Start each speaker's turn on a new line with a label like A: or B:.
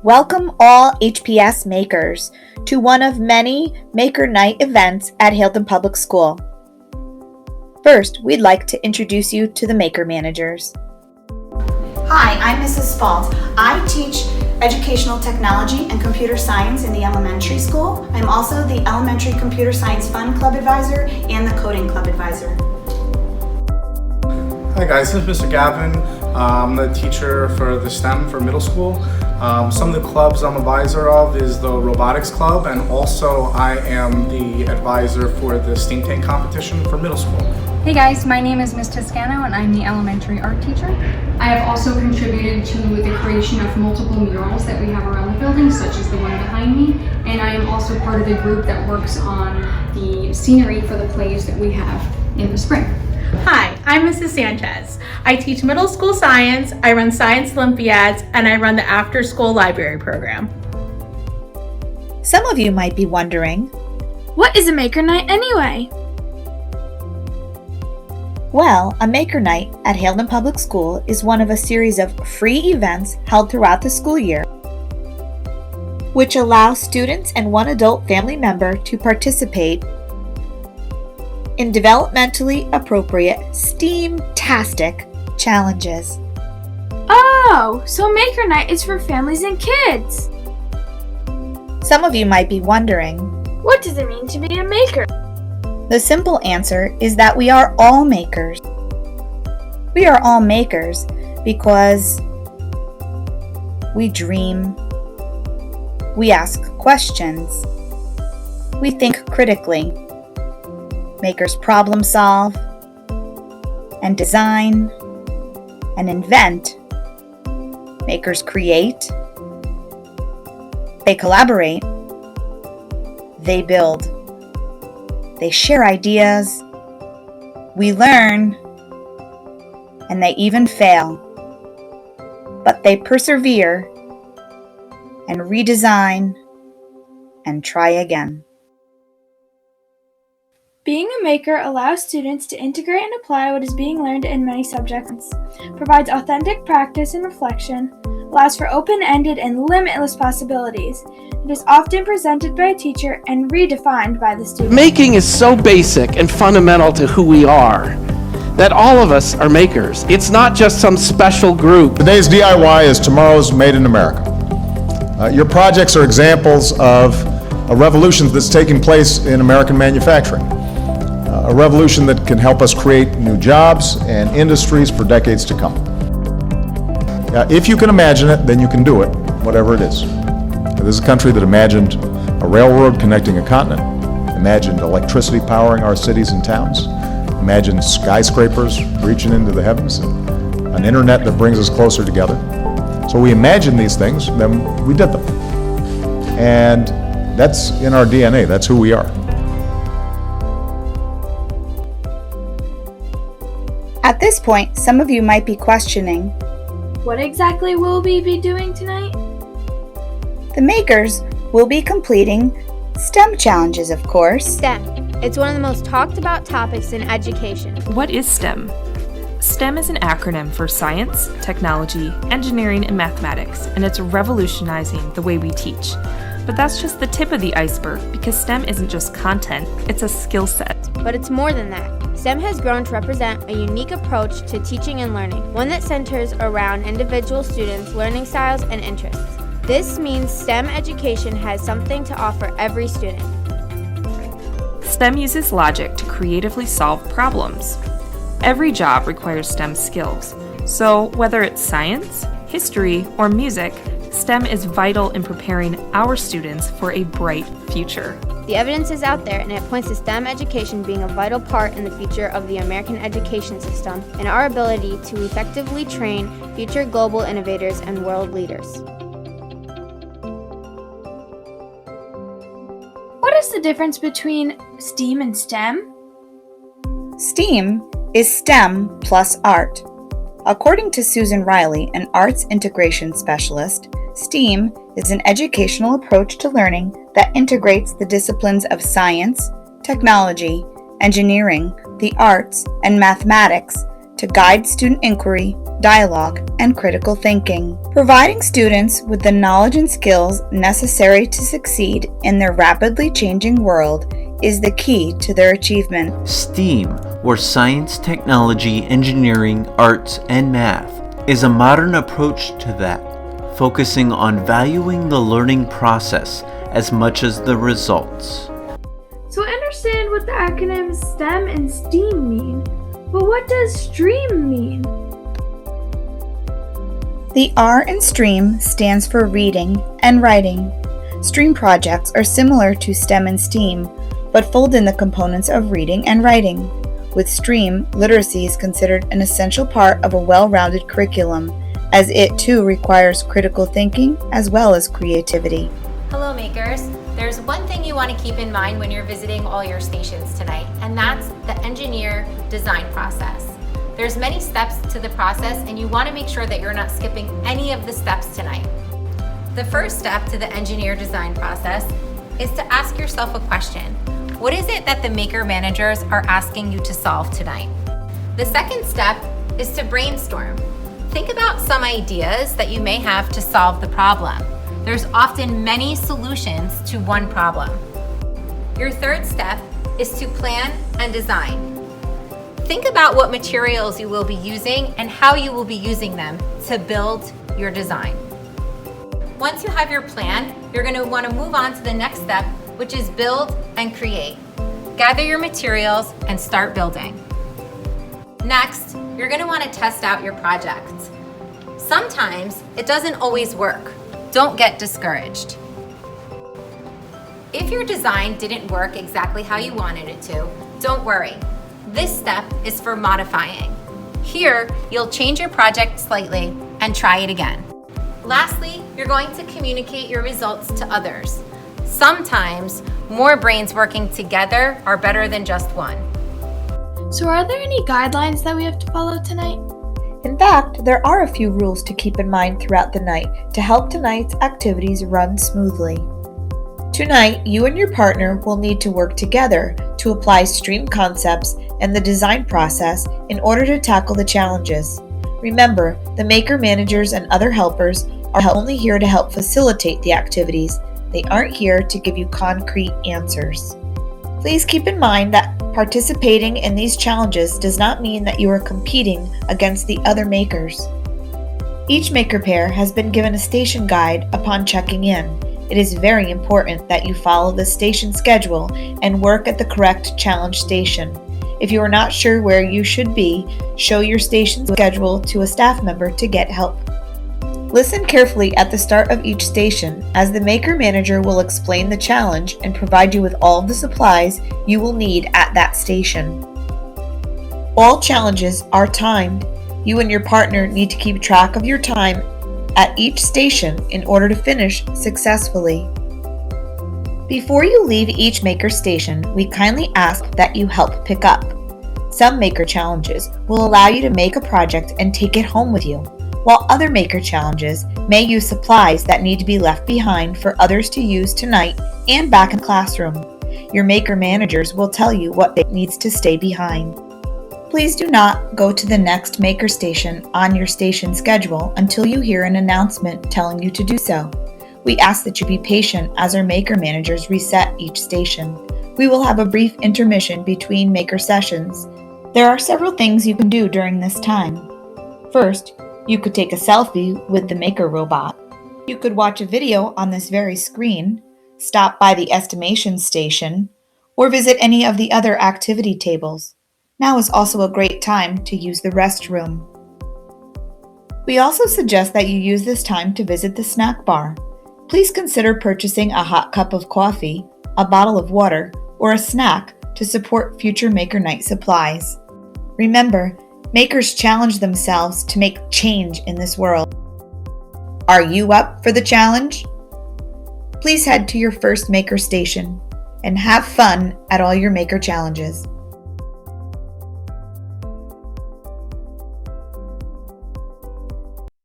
A: Welcome all HPS makers to one of many Maker Night events at Hailton Public School. First, we'd like to introduce you to the Maker Managers.
B: Hi, I'm Mrs. Spalt. I teach educational technology and computer science in the elementary school. I'm also the Elementary Computer Science Fund Club Advisor and the Coding Club Advisor.
C: Hi guys, this is Mr. Gavin. I'm the teacher for the STEM for middle school. Some of the clubs I'm advisor of is the Robotics Club, and also I am the advisor for the Steam Tank competition for middle school.
D: Hey guys, my name is Ms. Toscano and I'm the elementary art teacher. I have also contributed to the creation of multiple murals that we have around the building, such as the one behind me, and I am also part of the group that works on the scenery for the plays that we have in the spring.
E: Hi, I'm Mrs. Sanchez. I teach middle school science, I run Science Olympiads, and I run the after-school library program.
A: Some of you might be wondering,
F: what is a Maker Night anyway?
A: Well, a Maker Night at Hailton Public School is one of a series of free events held throughout the school year, which allow students and one adult family member to participate in developmentally appropriate STEAM-tastic challenges.
F: Oh, so Maker Night is for families and kids.
A: Some of you might be wondering,
F: what does it mean to be a maker?
A: The simple answer is that we are all makers. We are all makers because we dream, we ask questions, we think critically. Makers problem solve and design and invent. Makers create. They collaborate. They build. They share ideas. We learn. And they even fail. But they persevere and redesign and try again.
F: Being a maker allows students to integrate and apply what is being learned in many subjects, provides authentic practice and reflection, allows for open-ended and limitless possibilities. It is often presented by a teacher and redefined by the student.
G: Making is so basic and fundamental to who we are that all of us are makers. It's not just some special group.
H: Today's DIY is tomorrow's Made in America. Your projects are examples of a revolution that's taking place in American manufacturing. A revolution that can help us create new jobs and industries for decades to come. If you can imagine it, then you can do it, whatever it is. This is a country that imagined a railroad connecting a continent, imagined electricity powering our cities and towns, imagined skyscrapers reaching into the heavens, and an internet that brings us closer together. So we imagined these things, then we did them. And that's in our DNA, that's who we are.
A: At this point, some of you might be questioning,
F: what exactly will we be doing tonight?
A: the makers will be completing STEM challenges, of course.
I: STEM. It's one of the most talked about topics in education.
J: What is STEM? STEM is an acronym for science, technology, engineering, and mathematics, and it's revolutionizing the way we teach. But that's just the tip of the iceberg, because STEM isn't just content, it's a skill set.
I: But it's more than that. STEM has grown to represent a unique approach to teaching and learning, one that centers around individual students' learning styles and interests. This means STEM education has something to offer every student.
J: STEM uses logic to creatively solve problems. Every job requires STEM skills, so whether it's science, history, or music, STEM is vital in preparing our students for a bright future.
I: The evidence is out there, and it points to STEM education being a vital part in the future of the American education system and our ability to effectively train future global innovators and world leaders.
F: What is the difference between STEAM and STEM?
A: STEAM is STEM plus art. According to Susan Riley, an arts integration specialist, STEAM is an educational approach to learning that integrates the disciplines of science, technology, engineering, the arts, and mathematics to guide student inquiry, dialogue, and critical thinking. Providing students with the knowledge and skills necessary to succeed in their rapidly changing world is the key to their achievement.
K: STEAM, or science, technology, engineering, arts, and math, is a modern approach to that, focusing on valuing the learning process as much as the results.
F: So I understand what the acronyms STEM and STEAM mean, but what does STREAM mean?
A: The R in STREAM stands for reading and writing. STREAM projects are similar to STEM and STEAM, but fold in the components of reading and writing. With STREAM, literacy is considered an essential part of a well-rounded curriculum, as it too requires critical thinking as well as creativity.
L: Hello makers! There's one thing you want to keep in mind when you're visiting all your stations tonight, and that's the engineer design process. There's many steps to the process, and you want to make sure that you're not skipping any of the steps tonight. The first step to the engineer design process is to ask yourself a question. What is it that the maker managers are asking you to solve tonight? The second step is to brainstorm. Think about some ideas that you may have to solve the problem. There's often many solutions to one problem. Your third step is to plan and design. Think about what materials you will be using and how you will be using them to build your design. Once you have your plan, you're going to want to move on to the next step, which is build and create. Gather your materials and start building. Next, you're going to want to test out your project. Sometimes it doesn't always work. Don't get discouraged. If your design didn't work exactly how you wanted it to, don't worry. This step is for modifying. Here, you'll change your project slightly and try it again. Lastly, you're going to communicate your results to others. Sometimes, more brains working together are better than just one.
F: So are there any guidelines that we have to follow tonight?
A: In fact, there are a few rules to keep in mind throughout the night to help tonight's activities run smoothly. Tonight, you and your partner will need to work together to apply STREAM concepts and the design process in order to tackle the challenges. Remember, the maker managers and other helpers are only here to help facilitate the activities. They aren't here to give you concrete answers. Please keep in mind that participating in these challenges does not mean that you are competing against the other makers. Each maker pair has been given a station guide upon checking in. It is very important that you follow the station schedule and work at the correct challenge station. If you are not sure where you should be, show your station schedule to a staff member to get help. Listen carefully at the start of each station, as the maker manager will explain the challenge and provide you with all of the supplies you will need at that station. All challenges are timed. You and your partner need to keep track of your time at each station in order to finish successfully. Before you leave each maker station, we kindly ask that you help pick up. Some maker challenges will allow you to make a project and take it home with you, while other maker challenges may use supplies that need to be left behind for others to use tonight and back in the classroom. Your maker managers will tell you what needs to stay behind. Please do not go to the next maker station on your station schedule until you hear an announcement telling you to do so. We ask that you be patient as our maker managers reset each station. We will have a brief intermission between maker sessions. There are several things you can do during this time. First, you could take a selfie with the maker robot. You could watch a video on this very screen, stop by the estimation station, or visit any of the other activity tables. Now is also a great time to use the restroom. We also suggest that you use this time to visit the snack bar. Please consider purchasing a hot cup of coffee, a bottle of water, or a snack to support future Maker Night supplies. Remember, makers challenge themselves to make change in this world. Are you up for the challenge? Please head to your first maker station and have fun at all your maker challenges.